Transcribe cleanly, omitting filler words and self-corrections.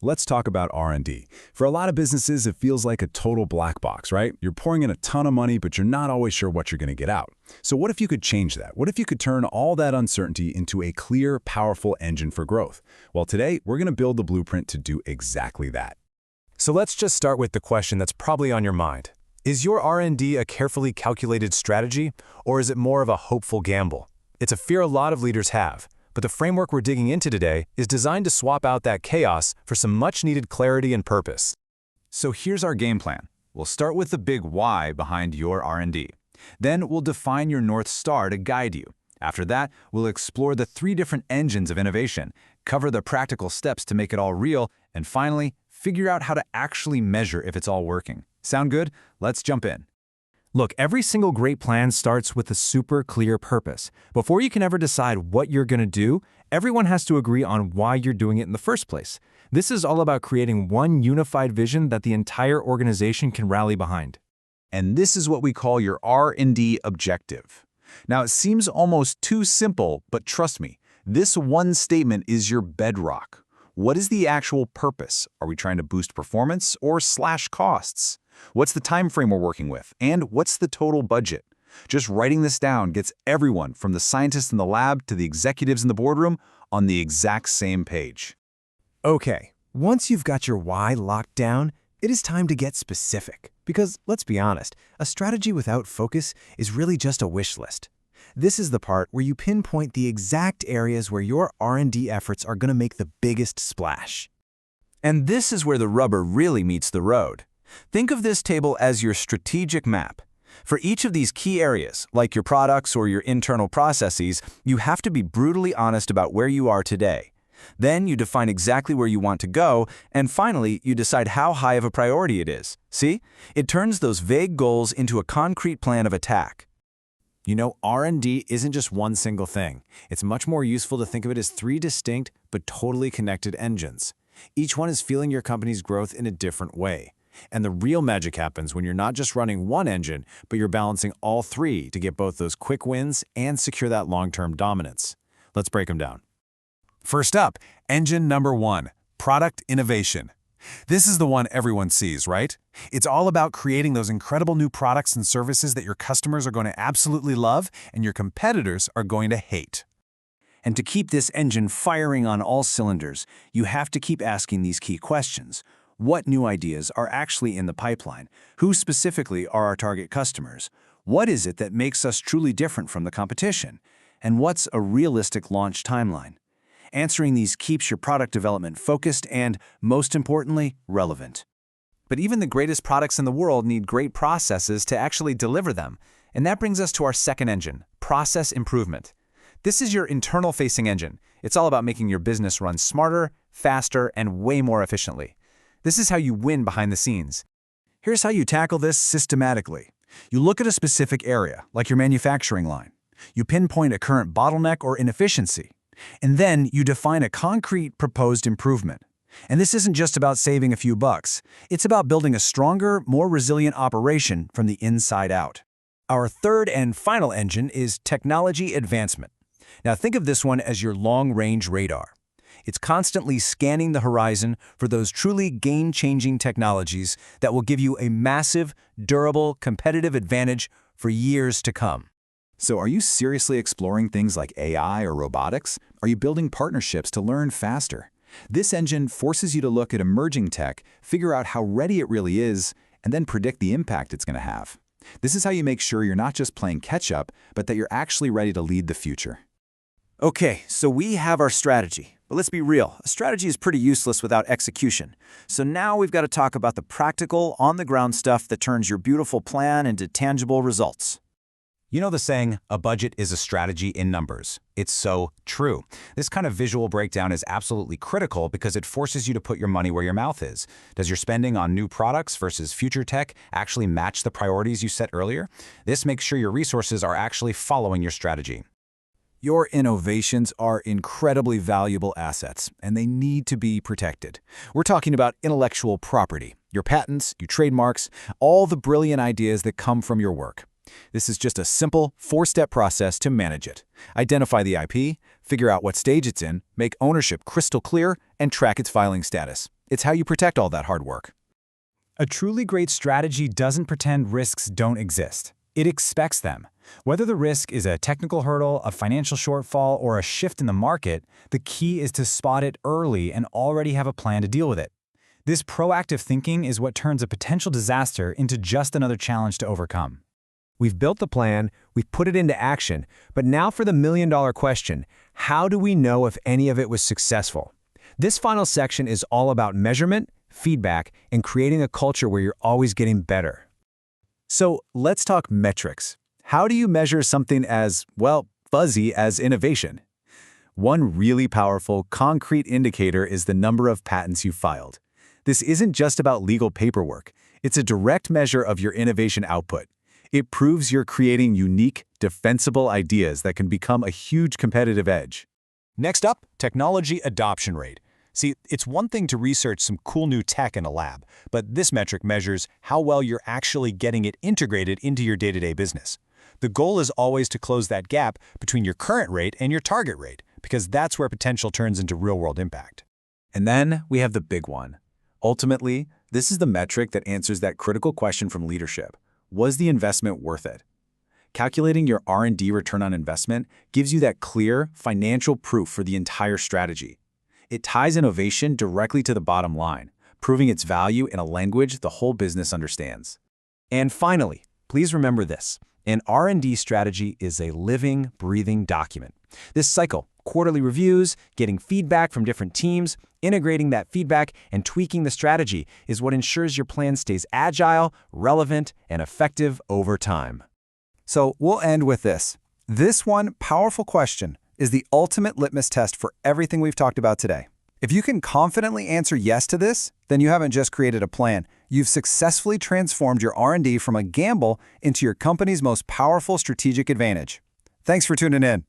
Let's talk about R&D. For a lot of businesses, it feels like a total black box, right? You're pouring in a ton of money, but you're not always sure what you're going to get out. So what if you could change that? What if you could turn all that uncertainty into a clear, powerful engine for growth? Well, today, we're going to build the blueprint to do exactly that. So let's just start with the question that's probably on your mind. Is your R&D a carefully calculated strategy, or is it more of a hopeful gamble? It's a fear a lot of leaders have. But the framework we're digging into today is designed to swap out that chaos for some much-needed clarity and purpose. So here's our game plan. We'll start with the big why behind your R&D. Then we'll define your North Star to guide you. After that, we'll explore the 3 different engines of innovation, cover the practical steps to make it all real, and finally, figure out how to actually measure if it's all working. Sound good? Let's jump in. Look, every single great plan starts with a super clear purpose. Before you can ever decide what you're going to do, everyone has to agree on why you're doing it in the first place. This is all about creating one unified vision that the entire organization can rally behind. And this is what we call your R&D objective. Now, it seems almost too simple, but trust me, this one statement is your bedrock. What is the actual purpose? Are we trying to boost performance or slash costs? What's the time frame we're working with? And what's the total budget? Just writing this down gets everyone from the scientists in the lab to the executives in the boardroom on the exact same page. Okay, once you've got your why locked down, it is time to get specific. Because, let's be honest, a strategy without focus is really just a wish list. This is the part where you pinpoint the exact areas where your R&D efforts are going to make the biggest splash. And this is where the rubber really meets the road. Think of this table as your strategic map. For each of these key areas, like your products or your internal processes, you have to be brutally honest about where you are today. Then you define exactly where you want to go, and finally, you decide how high of a priority it is. See? It turns those vague goals into a concrete plan of attack. You know, R&D isn't just one single thing. It's much more useful to think of it as 3 distinct but totally connected engines. Each one is fueling your company's growth in a different way. And the real magic happens when you're not just running one engine, but you're balancing all 3 to get both those quick wins and secure that long-term dominance. Let's break them down. First up, engine number 1, product innovation. This is the one everyone sees, right? It's all about creating those incredible new products and services that your customers are going to absolutely love and your competitors are going to hate. And to keep this engine firing on all cylinders, you have to keep asking these key questions. What new ideas are actually in the pipeline? Who specifically are our target customers? What is it that makes us truly different from the competition? And what's a realistic launch timeline? Answering these keeps your product development focused and, most importantly, relevant. But even the greatest products in the world need great processes to actually deliver them. And that brings us to our second engine, process improvement. This is your internal-facing engine. It's all about making your business run smarter, faster, and way more efficiently. This is how you win behind the scenes. Here's how you tackle this systematically. You look at a specific area, like your manufacturing line. You pinpoint a current bottleneck or inefficiency. And then you define a concrete proposed improvement. And this isn't just about saving a few bucks. It's about building a stronger, more resilient operation from the inside out. Our third and final engine is technology advancement. Now think of this one as your long-range radar. It's constantly scanning the horizon for those truly game-changing technologies that will give you a massive, durable, competitive advantage for years to come. So are you seriously exploring things like AI or robotics? Are you building partnerships to learn faster? This engine forces you to look at emerging tech, figure out how ready it really is, and then predict the impact it's going to have. This is how you make sure you're not just playing catch-up, but that you're actually ready to lead the future. Okay, so we have our strategy. But let's be real, a strategy is pretty useless without execution. So now we've got to talk about the practical, on-the-ground stuff that turns your beautiful plan into tangible results. You know the saying, a budget is a strategy in numbers. It's so true. This kind of visual breakdown is absolutely critical because it forces you to put your money where your mouth is. Does your spending on new products versus future tech actually match the priorities you set earlier? This makes sure your resources are actually following your strategy. Your innovations are incredibly valuable assets, and they need to be protected. We're talking about intellectual property, your patents, your trademarks, all the brilliant ideas that come from your work. This is just a simple 4-step process to manage it. Identify the IP, figure out what stage it's in, make ownership crystal clear, and track its filing status. It's how you protect all that hard work. A truly great strategy doesn't pretend risks don't exist. It expects them. Whether the risk is a technical hurdle, a financial shortfall, or a shift in the market, the key is to spot it early and already have a plan to deal with it. This proactive thinking is what turns a potential disaster into just another challenge to overcome. We've built the plan, we've put it into action, but now for the million-dollar question, how do we know if any of it was successful? This final section is all about measurement, feedback, and creating a culture where you're always getting better. So let's talk metrics. How do you measure something as, well, fuzzy as innovation? One really powerful, concrete indicator is the number of patents you filed. This isn't just about legal paperwork. It's a direct measure of your innovation output. It proves you're creating unique, defensible ideas that can become a huge competitive edge. Next up, technology adoption rate. See, it's one thing to research some cool new tech in a lab, but this metric measures how well you're actually getting it integrated into your day-to-day business. The goal is always to close that gap between your current rate and your target rate, because that's where potential turns into real-world impact. And then we have the big one. Ultimately, this is the metric that answers that critical question from leadership. Was the investment worth it? Calculating your R&D return on investment gives you that clear, financial proof for the entire strategy. It ties innovation directly to the bottom line, proving its value in a language the whole business understands. And finally, please remember this. An R&D strategy is a living, breathing document. This cycle, quarterly reviews, getting feedback from different teams, integrating that feedback, and tweaking the strategy is what ensures your plan stays agile, relevant, and effective over time. So we'll end with this. This one powerful question is the ultimate litmus test for everything we've talked about today. If you can confidently answer yes to this, then you haven't just created a plan. You've successfully transformed your R&D from a gamble into your company's most powerful strategic advantage. Thanks for tuning in.